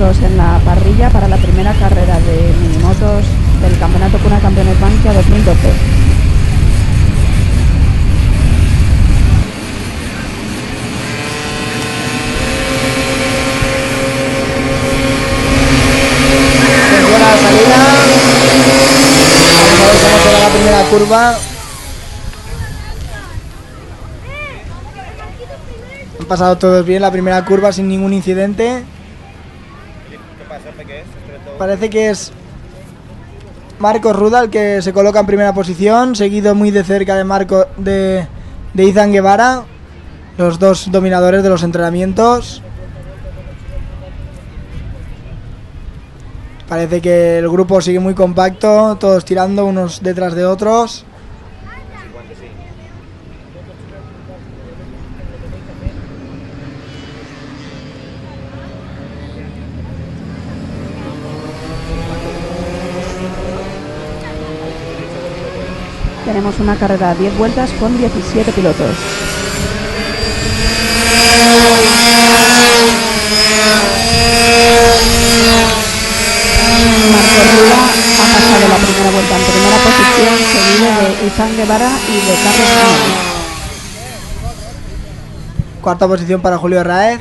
pilotos en la parrilla para la primera carrera de minimotos del Campeonato Cuna Campeones Bankia 2012. Buena salida. Vamos a ver cómo será la primera curva. Han pasado todos bien la primera curva sin ningún incidente. Parece que es Marcos Ruda el que se coloca en primera posición, seguido muy de cerca de Izan Guevara, los dos dominadores de los entrenamientos. Parece que el grupo sigue muy compacto, todos tirando unos detrás de otros. Tenemos una carrera a 10 vueltas con 17 pilotos. Marcos Ruda ha pasado la primera vuelta en primera posición, seguido de Izan Guevara y de Carlos Jiménez. Cuarta posición para Julio Raez,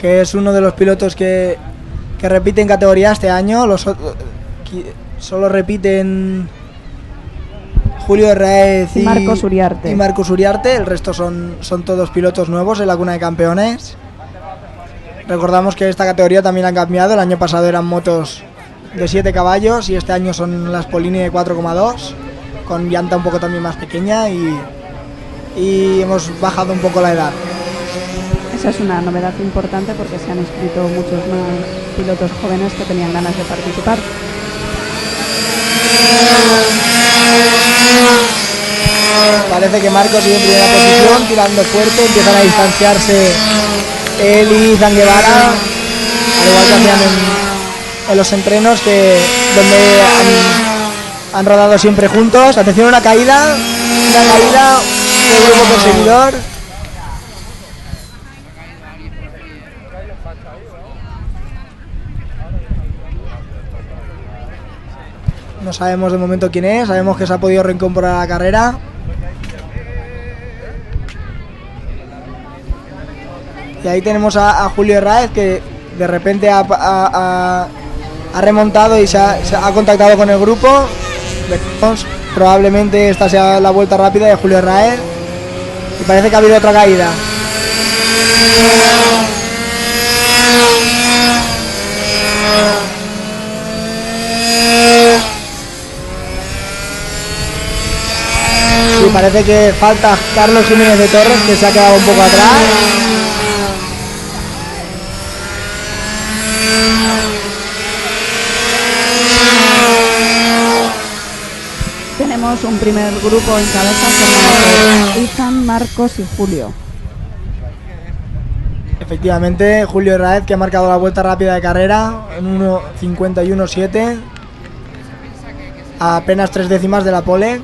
que es uno de los pilotos que repite en categoría este año. Solo repiten Julio Raez y Marcos Uriarte. El resto son todos pilotos nuevos en la Cuna de Campeones. Recordamos que esta categoría también han cambiado. El año pasado eran motos de 7 caballos y este año son las Polini de 4,2, con llanta un poco también más pequeña, y hemos bajado un poco la edad. Esa es una novedad importante porque se han inscrito muchos más pilotos jóvenes que tenían ganas de participar. Parece que Marcos sigue en primera posición, tirando fuerte, empiezan a distanciarse él y Izan Guevara, al igual que hacían en los entrenos, donde han rodado siempre juntos. Atención, una caída del grupo perseguidor. No sabemos de momento quién es, sabemos que se ha podido reincorporar a la carrera. Y ahí tenemos a Julio Raez, que de repente ha remontado y se ha contactado con el grupo. Probablemente esta sea la vuelta rápida de Julio Raez. Y parece que ha habido otra caída. Y parece que falta Carlos Jiménez de Torres, que se ha quedado un poco atrás. Tenemos un primer grupo en cabeza formado por Izan, Marcos y Julio. Efectivamente, Julio Raez, que ha marcado la vuelta rápida de carrera en 1:51.7, a apenas 3 décimas de la pole,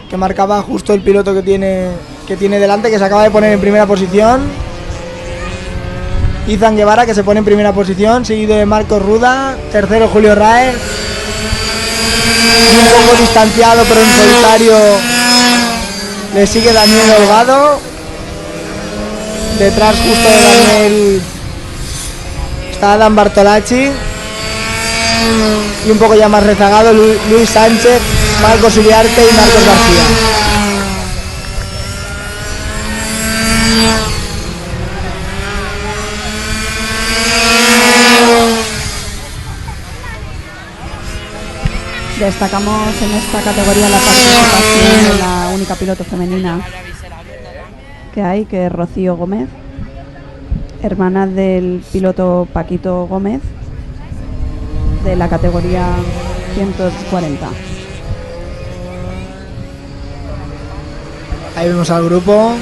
que marcaba justo el piloto que tiene delante, que se acaba de poner en primera posición. Izan Guevara, que se pone en primera posición, seguido de Marcos Ruda, tercero Julio Raez, un poco distanciado pero en solitario le sigue Daniel Holgado. Detrás justo de Daniel está Adam Bartolacci, y un poco ya más rezagado Luis Sánchez, Marcos Uriarte y Marcos García. Destacamos en esta categoría la participación de la única piloto femenina que hay, que es Rocío Gómez, hermana del piloto Paquito Gómez, de la categoría 140. Ahí vemos al grupo.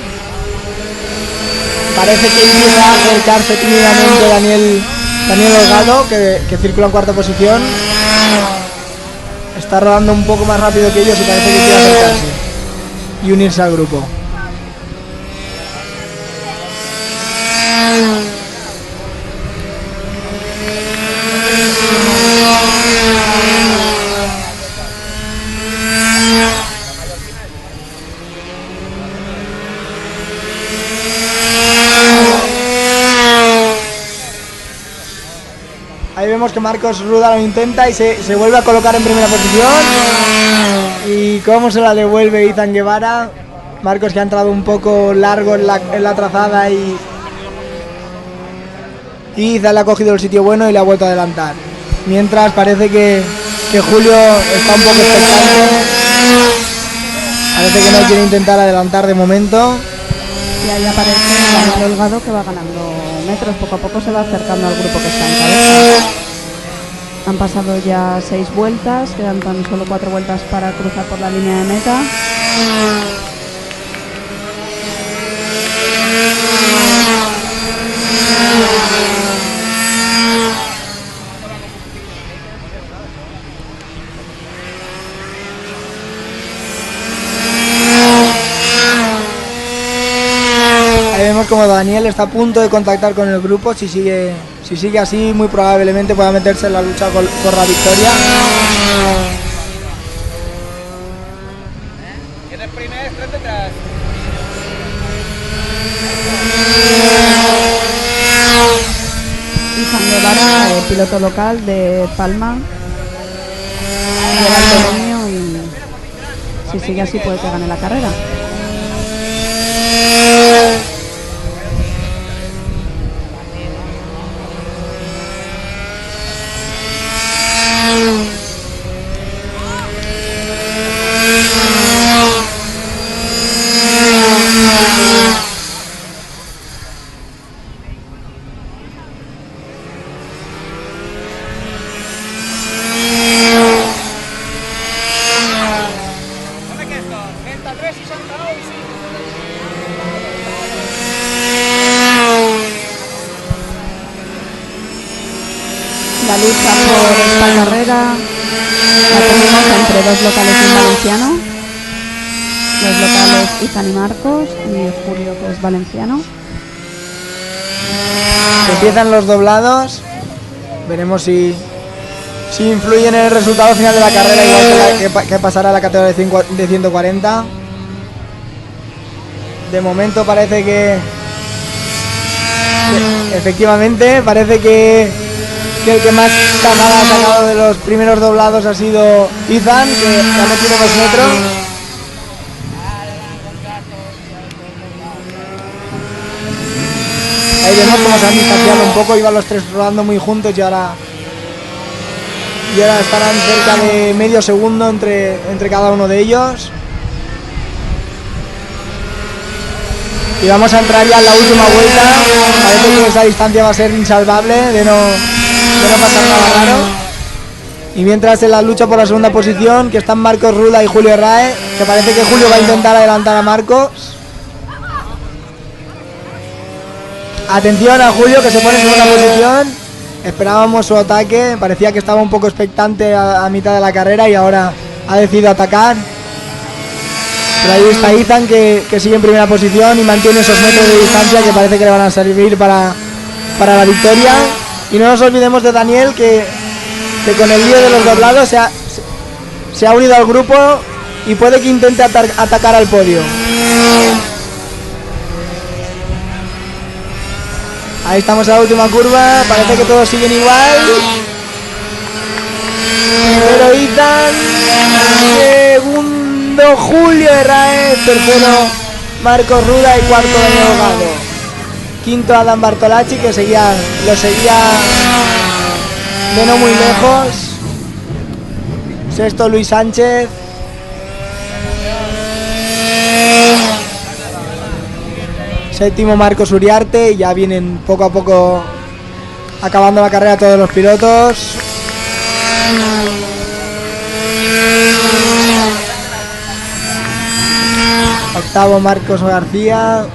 Parece que empieza a acercarse tímidamente Daniel Holgado, que circula en cuarta posición. Está rodando un poco más rápido que ellos y parece que quiere acercarse y unirse al grupo. vemos que Marcos Ruda lo intenta y se vuelve a colocar en primera posición. Y cómo se la devuelve Ethan Guevara. Marcos, que ha entrado un poco largo en la trazada y Ethan le ha cogido el sitio bueno y le ha vuelto a adelantar. Mientras parece que Julio está un poco expectante. Parece que no quiere intentar adelantar de momento. Y ahí aparece Daniel Holgado, que va ganando metros. Poco a poco se va acercando al grupo que está en cabeza. Han pasado ya 6 vueltas, quedan tan solo 4 vueltas para cruzar por la línea de meta. Vemos como Daniel está a punto de contactar con el grupo. Si sigue así, muy probablemente pueda meterse en la lucha por la victoria. ¿Quieres primer? Tres detrás. Ethan Guevara, el piloto local de Palma, lleva el premio y si sigue así puede que gane la carrera. La lucha por esta carrera la tenemos entre dos locales y un valenciano. Los locales Ethan y Marcos y Julio, que es valenciano. Empiezan los doblados. Veremos si influyen en el resultado final de la carrera, igual que pasará a la categoría de 140. De momento parece que efectivamente parece que el que más tajada ha sacado de los primeros doblados ha sido Ethan, que ha metido 2 metros. Ahí vemos cómo se han distanciado un poco, iban los 3 rodando muy juntos y ahora estarán cerca de medio segundo entre cada uno de ellos. Y vamos a entrar ya en la última vuelta. Parece que esa distancia va a ser insalvable de no pasar nada raro. Y mientras en la lucha por la segunda posición, que están Marcos Ruda y Julio Rae, que parece que Julio va a intentar adelantar a Marcos. Atención a Julio, que se pone en segunda posición. Esperábamos su ataque, parecía que estaba un poco expectante a mitad de la carrera y ahora ha decidido atacar. Pero ahí está Ethan, que sigue en primera posición y mantiene esos metros de distancia que parece que le van a servir para la victoria. Y no nos olvidemos de Daniel, que con el lío de los doblados se ha unido al grupo y puede que intente atacar al podio. Ahí estamos en la última curva, parece que todos siguen igual. Primero Ethan, segundo Julio Herraez, tercero Marcos Ruda y cuarto Daniel Holgado. Quinto Adam Bartolacci, que lo seguía de no muy lejos. Sexto Luis Sánchez. Séptimo Marcos Uriarte, y ya vienen poco a poco acabando la carrera todos los pilotos. Octavo Marcos García.